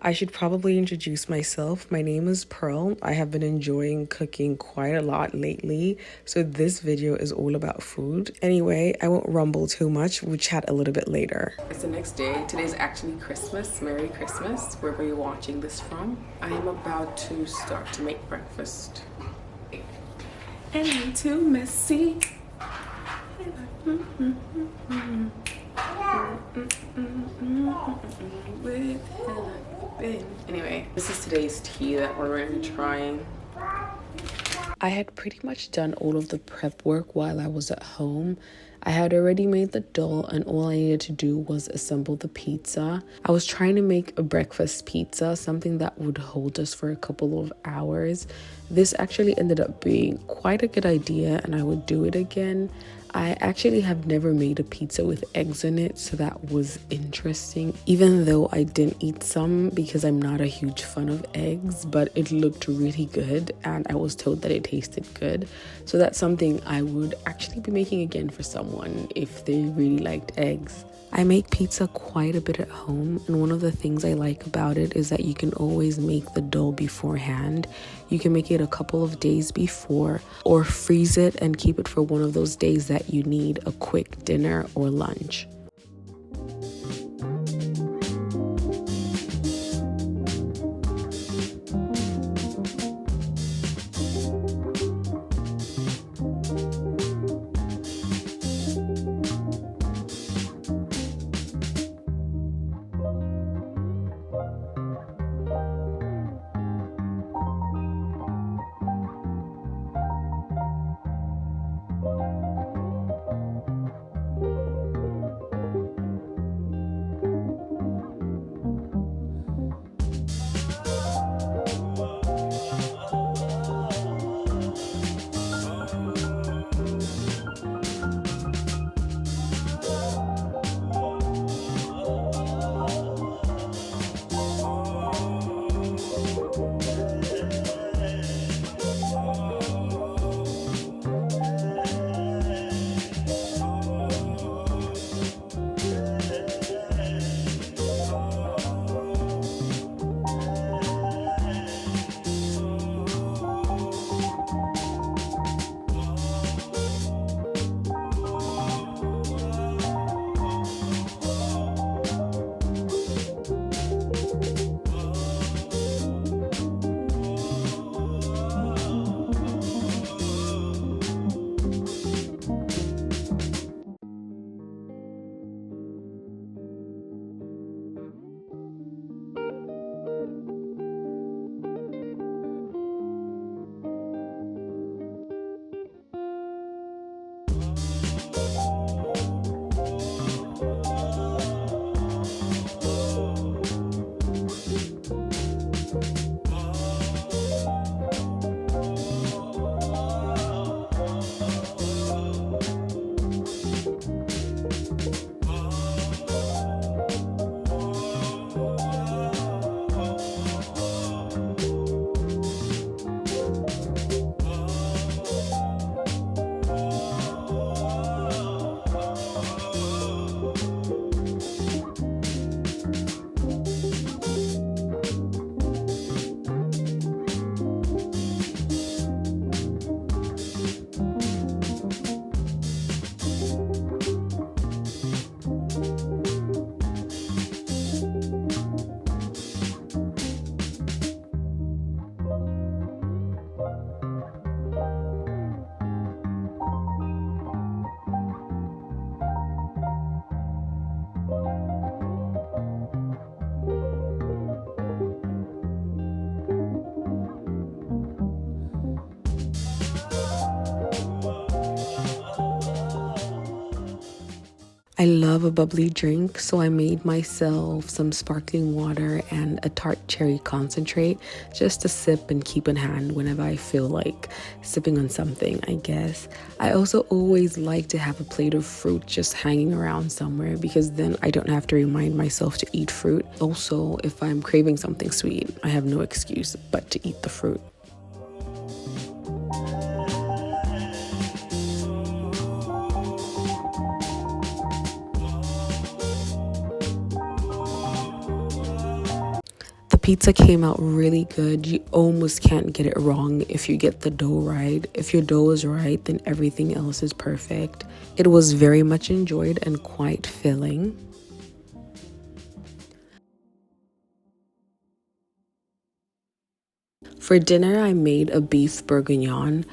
I should probably introduce myself. My name is Pearl. I have been enjoying cooking quite a lot lately, so this video is all about food. Anyway, I won't rumble too much. We'll chat a little bit later. It's the next day. Today's actually Christmas. Merry Christmas, wherever you're watching this from. I am about to start to make breakfast. And I'm too messy. Anyway, this is today's tea that we're going to be trying. I had pretty much done all of the prep work while I was at home. I had already made the dough and all I needed to do was assemble the pizza. I was trying to make a breakfast pizza, something that would hold us for a couple of hours. This actually ended up being quite a good idea and I would do it again. I actually have never made a pizza with eggs in it, so that was interesting. Even though I didn't eat some because I'm not a huge fan of eggs, but it looked really good and I was told that it tasted good. So that's something I would actually be making again for someone if they really liked eggs. I make pizza quite a bit at home, and one of the things I like about it is that you can always make the dough beforehand. You can make it a couple of days before or freeze it and keep it for one of those days that you need a quick dinner or lunch. I love a bubbly drink, so I made myself some sparkling water and a tart cherry concentrate just to sip and keep in hand whenever I feel like sipping on something, I guess. I also always like to have a plate of fruit just hanging around somewhere because then I don't have to remind myself to eat fruit. Also, if I'm craving something sweet, I have no excuse but to eat the fruit. pizza came out really good. You almost can't get it wrong if you get the dough right. If your dough is right, then everything else is perfect. It was very much enjoyed and quite filling. For dinner, I made a beef bourguignon.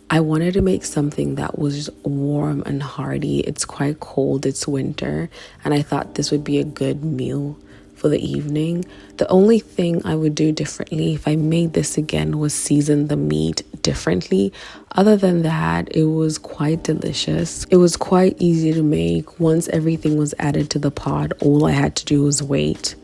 I wanted to make something that was warm and hearty. It's quite cold, it's winter, and I thought this would be a good meal for the evening. The only thing I would do differently if I made this again was season the meat differently. Other than that, it was quite delicious. It was quite easy to make. Once everything was added to the pot, all I had to do was wait.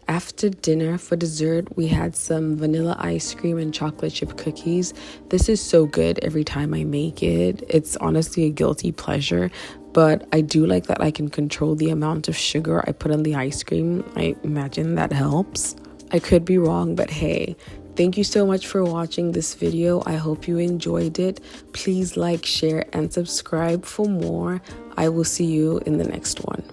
After dinner, for dessert, we had some vanilla ice cream and chocolate chip cookies. This is so good every time I make it. It's honestly a guilty pleasure, but I do like that I can control the amount of sugar I put on the ice cream. I imagine that helps. I could be wrong, but hey, thank you so much for watching this video. I hope you enjoyed it. Please like, share, and subscribe for more. I will see you in the next one.